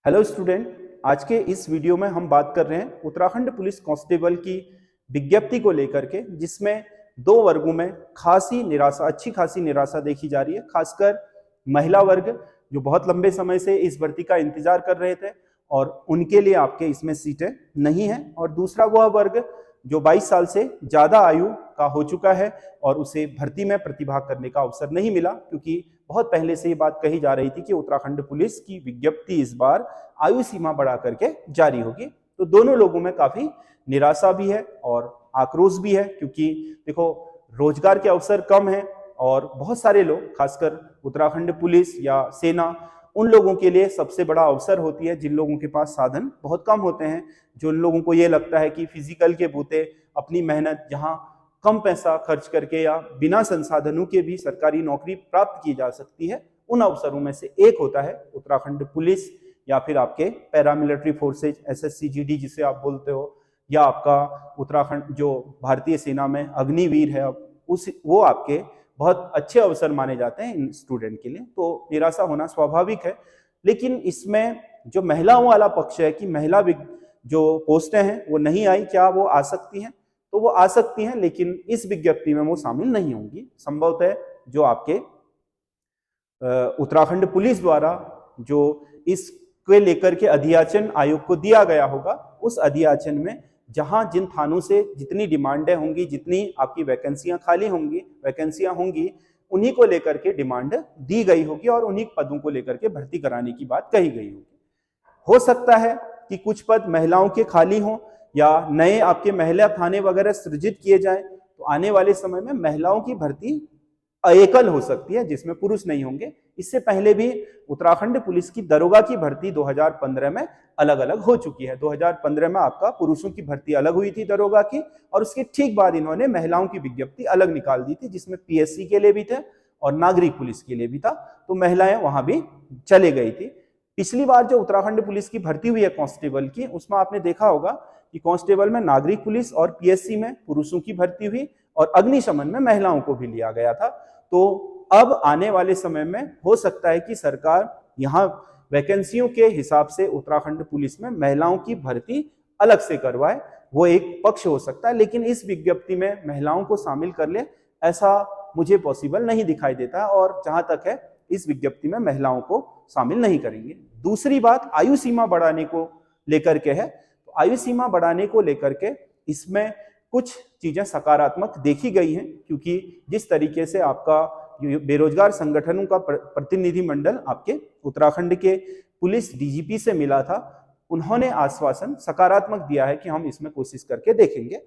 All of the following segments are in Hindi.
हेलो स्टूडेंट, आज के इस वीडियो में हम बात कर रहे हैं उत्तराखंड पुलिस कांस्टेबल की विज्ञप्ति को लेकर के, जिसमें दो वर्गों में अच्छी खासी निराशा देखी जा रही है। खासकर महिला वर्ग जो बहुत लंबे समय से इस भर्ती का इंतजार कर रहे थे और उनके लिए आपके इसमें सीटें नहीं है, और दूसरा वह वर्ग जो 22 साल से ज्यादा आयु का हो चुका है और उसे भर्ती में प्रतिभाग करने का अवसर नहीं मिला, क्योंकि बहुत पहले से ये बात कही जा रही थी कि उत्तराखंड पुलिस की विज्ञप्ति इस बार आयु सीमा बढ़ा करके जारी होगी। तो दोनों लोगों में काफी निराशा भी है और आक्रोश भी है, क्योंकि देखो रोजगार के अवसर कम है और बहुत सारे लोग, खासकर उत्तराखंड पुलिस या सेना, उन लोगों के लिए सबसे बड़ा अवसर होती है जिन लोगों के पास साधन बहुत कम होते हैं, जो उन लोगों को ये लगता है कि फिजिकल के बूते अपनी मेहनत जहां कम पैसा खर्च करके या बिना संसाधनों के भी सरकारी नौकरी प्राप्त की जा सकती है, उन अवसरों में से एक होता है उत्तराखंड पुलिस या फिर आपके पैरामिलिट्री फोर्सेज SSC-GD जिसे आप बोलते हो, या आपका उत्तराखंड जो भारतीय सेना में अग्निवीर है, वो आपके बहुत अच्छे अवसर माने जाते हैं इन स्टूडेंट के लिए। तो निराशा होना स्वाभाविक है, लेकिन इसमें जो महिलाओं वाला पक्ष है कि महिला जो पोस्टें हैं वो नहीं आई, क्या वो आ सकती हैं? तो वो आ सकती हैं, लेकिन इस विज्ञप्ति में वो शामिल नहीं होंगी। संभवतः जो आपके उत्तराखंड पुलिस द्वारा जो इसके लेकर के अधियाचन आयोग को दिया गया होगा, उस अधियाचन में जहां जिन थानों से जितनी डिमांडें होंगी, जितनी आपकी वैकेंसियां होंगी, उन्हीं को लेकर के डिमांड दी गई होगी और उन्हीं पदों को लेकर के भर्ती कराने की बात कही गई होगी। हो सकता है कि कुछ पद महिलाओं के खाली हों या नए आपके महिला थाने वगैरह सृजित किए जाएं, तो आने वाले समय में महिलाओं की भर्ती एकल हो सकती है जिसमें पुरुष नहीं होंगे। इससे पहले भी उत्तराखंड पुलिस की दरोगा की भर्ती 2015 में अलग अलग हो चुकी है। 2015 में आपका पुरुषों की भर्ती अलग हुई थी दरोगा की, और उसके ठीक बाद इन्होंने महिलाओं की विज्ञप्ति अलग निकाल दी थी, जिसमें PSC के लिए भी थे और नागरिक पुलिस के लिए भी था। तो महिलाएं वहां भी चले गई थी। पिछली बार जो उत्तराखंड पुलिस की भर्ती हुई है कांस्टेबल की, उसमें आपने देखा होगा कि कांस्टेबल में नागरिक पुलिस और PSC में पुरुषों की भर्ती हुई और अग्निशमन में महिलाओं को भी लिया गया था। तो अब आने वाले समय में हो सकता है कि सरकार यहाँ वैकेंसियों के हिसाब से उत्तराखंड पुलिस में महिलाओं की भर्ती अलग से करवाए, वो एक पक्ष हो सकता है, लेकिन इस विज्ञप्ति में महिलाओं को शामिल कर ले, ऐसा मुझे पॉसिबल नहीं दिखाई देता, और जहां तक है इस विज्ञप्ति में महिलाओं को शामिल नहीं करेंगे। दूसरी बात आयु सीमा बढ़ाने को लेकर के है। तो आयु सीमा बढ़ाने को लेकर के इसमें कुछ चीजें सकारात्मक देखी गई हैं, क्योंकि जिस तरीके से आपका बेरोजगार संगठनों का प्रतिनिधिमंडल आपके उत्तराखंड के पुलिस DGP से मिला था, उन्होंने आश्वासन सकारात्मक दिया है कि हम इसमें कोशिश करके देखेंगे।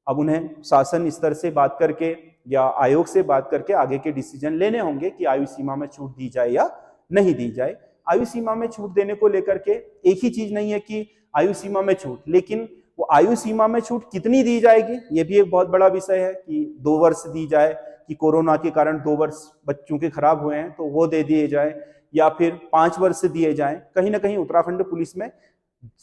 अब उन्हें शासन स्तर से बात करके या आयोग से बात करके आगे के डिसीजन लेने होंगे कि आयु सीमा में छूट दी जाए या नहीं दी जाए। आयु सीमा में छूट देने को लेकर के एक ही चीज नहीं है कि आयु सीमा में छूट, लेकिन वो आयु सीमा में छूट कितनी दी जाएगी, ये भी एक बहुत बड़ा विषय है कि 2 वर्ष दी जाए, कि कोरोना के कारण 2 वर्ष बच्चों के खराब हुए हैं तो वो दे दिए जाए, या फिर 5 वर्ष दिए जाएं। कहीं ना कहीं उत्तराखंड पुलिस में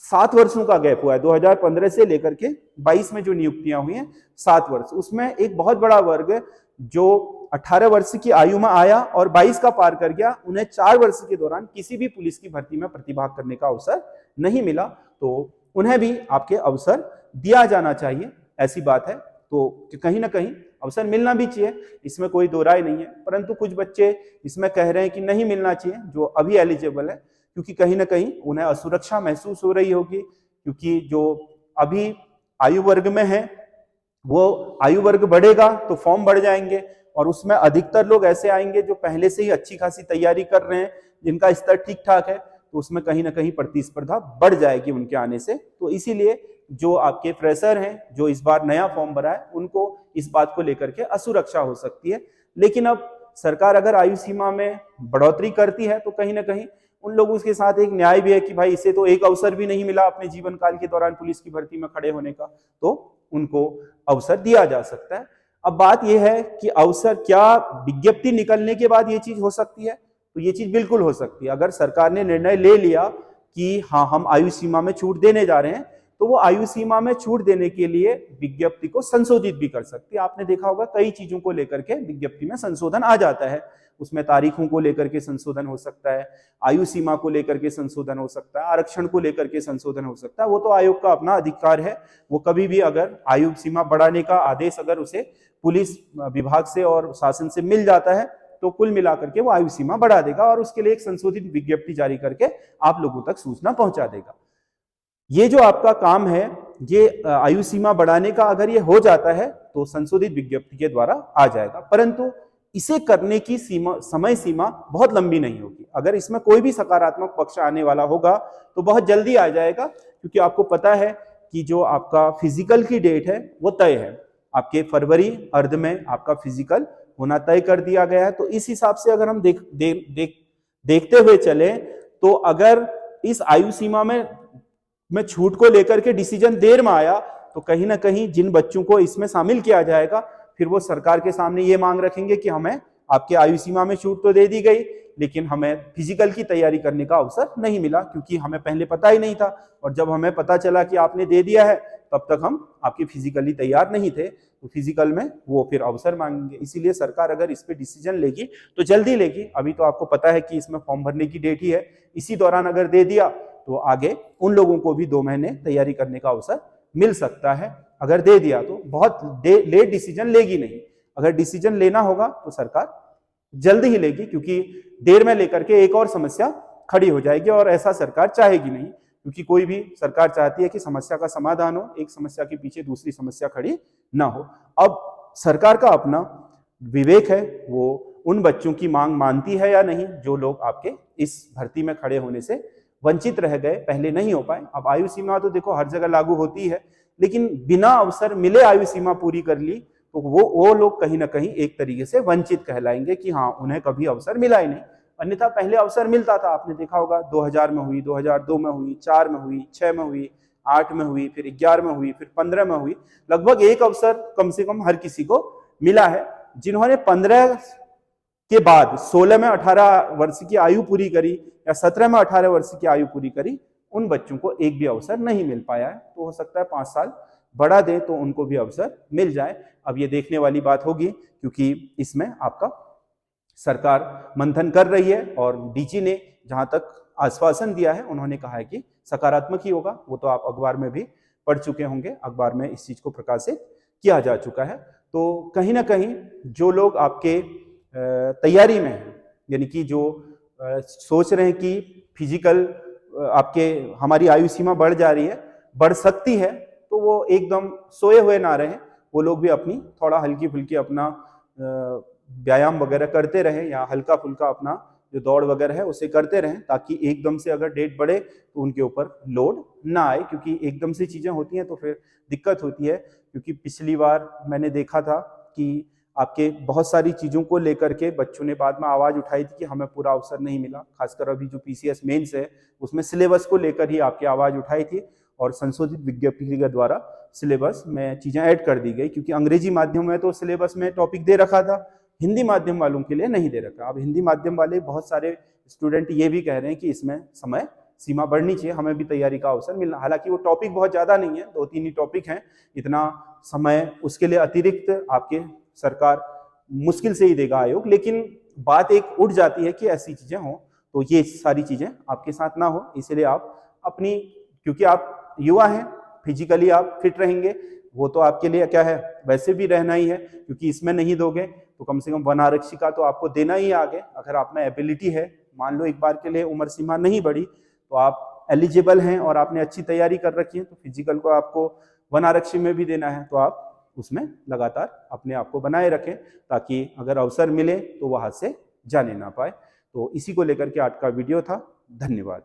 7 वर्षों का गैप हुआ है, 2015 से लेकर के 22 में जो नियुक्तियां हुई हैं 7 वर्ष, उसमें एक बहुत बड़ा वर्ग जो 18 वर्ष की आयु में आया और 22 का पार कर गया, उन्हें 4 वर्ष के दौरान किसी भी पुलिस की भर्ती में प्रतिभाग करने का अवसर नहीं मिला। तो उन्हें भी आपके अवसर दिया जाना चाहिए, ऐसी बात है। तो कहीं ना कहीं अवसर मिलना भी चाहिए, इसमें कोई दो राय नहीं है, परंतु कुछ बच्चे इसमें कह रहे हैं कि नहीं मिलना चाहिए जो अभी एलिजिबल है, क्योंकि कहीं ना कहीं उन्हें असुरक्षा महसूस हो रही होगी, क्योंकि जो अभी आयु वर्ग में है वो आयु वर्ग बढ़ेगा तो फॉर्म बढ़ जाएंगे, और उसमें अधिकतर लोग ऐसे आएंगे जो पहले से ही अच्छी खासी तैयारी कर रहे हैं, जिनका स्तर ठीक ठाक है, तो उसमें कहीं ना कहीं प्रतिस्पर्धा बढ़ जाएगी उनके आने से। तो इसीलिए जो आपके फ्रेशर हैं जो इस बार नया फॉर्म भरा है, उनको इस बात को लेकर के असुरक्षा हो सकती है। लेकिन अब सरकार अगर आयु सीमा में बढ़ोतरी करती है तो कहीं ना कहीं उन लोगों के साथ एक न्याय भी है कि भाई इसे तो एक अवसर भी नहीं मिला अपने जीवन काल के दौरान पुलिस की भर्ती में खड़े होने का, तो उनको अवसर दिया जा सकता है। अब बात यह है कि अवसर क्या विज्ञप्ति निकलने के बाद ये चीज हो सकती है? तो ये चीज बिल्कुल हो सकती है। अगर सरकार ने निर्णय ले लिया कि हाँ हम आयु सीमा में छूट देने जा रहे हैं, तो वो आयु सीमा में छूट देने के लिए विज्ञप्ति को संशोधित भी कर सकती है। आपने देखा होगा कई चीजों को लेकर के विज्ञप्ति में संशोधन आ जाता है। उसमें तारीखों को लेकर के संशोधन हो सकता है, आयु सीमा को लेकर के संशोधन हो सकता है, आरक्षण को लेकर के संशोधन हो सकता है। वो तो आयोग का अपना अधिकार है। वो कभी भी अगर आयु सीमा बढ़ाने का आदेश अगर उसे पुलिस विभाग से और शासन से मिल जाता है तो कुल मिलाकर के वो आयु सीमा बढ़ा देगा और उसके लिए एक संशोधित विज्ञप्ति जारी करके आप लोगों तक सूचना पहुंचा देगा। ये जो आपका काम है, ये आयु सीमा बढ़ाने का अगर ये हो जाता है तो संशोधित विज्ञप्ति के द्वारा आ जाएगा, परंतु इसे करने की समय सीमा बहुत लंबी नहीं होगी। अगर इसमें कोई भी सकारात्मक पक्ष आने वाला होगा तो बहुत जल्दी आ जाएगा, क्योंकि आपको पता है कि जो आपका फिजिकल की डेट है वो तय है। आपके फरवरी अर्ध में आपका फिजिकल होना तय कर दिया गया है। तो इस हिसाब से अगर हम देखते हुए चले तो अगर इस आयु सीमा में छूट को लेकर के डिसीजन देर में आया तो कहीं ना कहीं जिन बच्चों को इसमें शामिल किया जाएगा फिर वो सरकार के सामने ये मांग रखेंगे कि हमें आपके आयु सीमा में छूट तो दे दी गई, लेकिन हमें फिजिकल की तैयारी करने का अवसर नहीं मिला, क्योंकि हमें पहले पता ही नहीं था। और जब हमें पता चला कि आपने दे दिया है तब तक हम आपकी फिजिकली तैयार नहीं थे, तो फिजिकल में वो फिर अवसर मांगेंगे। इसीलिए सरकार अगर इस पे डिसीजन लेगी तो जल्दी लेगी। अभी तो आपको पता है कि इसमें फॉर्म भरने की डेट ही है, इसी दौरान अगर दे दिया तो आगे उन लोगों को भी 2 महीने तैयारी करने का अवसर मिल सकता है। अगर दे दिया तो बहुत लेट डिसीजन लेगी नहीं। अगर डिसीजन लेना होगा तो सरकार जल्दी ही लेगी, क्योंकि देर में लेकर के एक और समस्या खड़ी हो जाएगी और ऐसा सरकार चाहेगी नहीं, क्योंकि कोई भी सरकार चाहती है कि समस्या का समाधान हो, एक समस्या के पीछे दूसरी समस्या खड़ी ना हो। अब सरकार का अपना विवेक है, वो उन बच्चों की मांग मानती है या नहीं जो लोग आपके इस भर्ती में खड़े होने से वंचित रह गए, पहले नहीं हो पाए। अब आयु सीमा तो देखो हर जगह लागू होती है, लेकिन बिना अवसर मिले आयु सीमा पूरी कर ली तो वो लोग कहीं ना कहीं एक तरीके से वंचित कहलाएंगे कि हाँ, उन्हें कभी अवसर मिला ही नहीं। अन्यथा पहले अवसर मिलता था, आपने देखा होगा 2000 में हुई, 2002 में हुई, 4 में हुई, 6 में हुई, 8 में हुई, फिर 11 में हुई, फिर 15 में हुई। लगभग एक अवसर कम से कम हर किसी को मिला है। जिन्होंने 15 के बाद 16 में 18 वर्ष की आयु पूरी करी या 17 में 18 वर्ष की आयु पूरी करी, उन बच्चों को एक भी अवसर नहीं मिल पाया है। तो हो सकता है 5 साल बढ़ा दे तो उनको भी अवसर मिल जाए। अब ये देखने वाली बात होगी, क्योंकि इसमें आपका सरकार मंथन कर रही है और डीजी ने जहां तक आश्वासन दिया है उन्होंने कहा है कि सकारात्मक ही होगा। वो तो आप अखबार में भी पढ़ चुके होंगे, अखबार में इस चीज को प्रकाशित किया जा चुका है। तो कहीं ना कहीं जो लोग आपके तैयारी में हैं, यानी कि जो सोच रहे हैं कि फिजिकल आपके हमारी आयु सीमा बढ़ जा रही है, बढ़ सकती है, तो वो एकदम सोए हुए ना रहे। वो लोग भी अपनी थोड़ा हल्की फुल्की अपना व्यायाम वगैरह करते रहें या हल्का फुल्का अपना जो दौड़ वगैरह है उसे करते रहें, ताकि एकदम से अगर डेट बढ़े तो उनके ऊपर लोड ना आए, क्योंकि एकदम से चीजें होती हैं तो फिर दिक्कत होती है। क्योंकि पिछली बार मैंने देखा था कि आपके बहुत सारी चीजों को लेकर के बच्चों ने बाद में आवाज उठाई थी कि हमें पूरा अवसर नहीं मिला। खासकर अभी जो पीसीएस मेंस है उसमें सिलेबस को लेकर ही आपकी आवाज उठाई थी और संशोधित विज्ञप्ति के द्वारा सिलेबस में चीजें ऐड कर दी गई, क्योंकि अंग्रेजी माध्यम में तो सिलेबस में टॉपिक दे रखा था, हिंदी माध्यम वालों के लिए नहीं दे रखा। अब हिंदी माध्यम वाले बहुत सारे स्टूडेंट ये भी कह रहे हैं कि इसमें समय सीमा बढ़नी चाहिए, हमें भी तैयारी का अवसर मिलना। हालांकि वो टॉपिक बहुत ज्यादा नहीं है, 2-3 ही टॉपिक हैं, इतना समय उसके लिए अतिरिक्त आपके सरकार मुश्किल से ही देगा आयोग। लेकिन बात एक उठ जाती है कि ऐसी चीजें हों तो ये सारी चीजें आपके साथ ना हो, इसलिए आप अपनी, क्योंकि आप युवा हैं, फिजिकली आप फिट रहेंगे, वो तो आपके लिए क्या है वैसे भी रहना ही है, क्योंकि इसमें नहीं दोगे तो कम से कम वन आरक्षी का तो आपको देना ही आगे। अगर आप में एबिलिटी है, मान लो एक बार के लिए उम्र सीमा नहीं बढ़ी तो आप एलिजिबल हैं और आपने अच्छी तैयारी कर रखी है, तो फिजिकल को आपको वन आरक्षी में भी देना है, तो आप उसमें लगातार अपने आप को बनाए रखें, ताकि अगर अवसर मिले तो वह हाथ से जाने ना पाए। तो इसी को लेकर के आज का वीडियो था। धन्यवाद।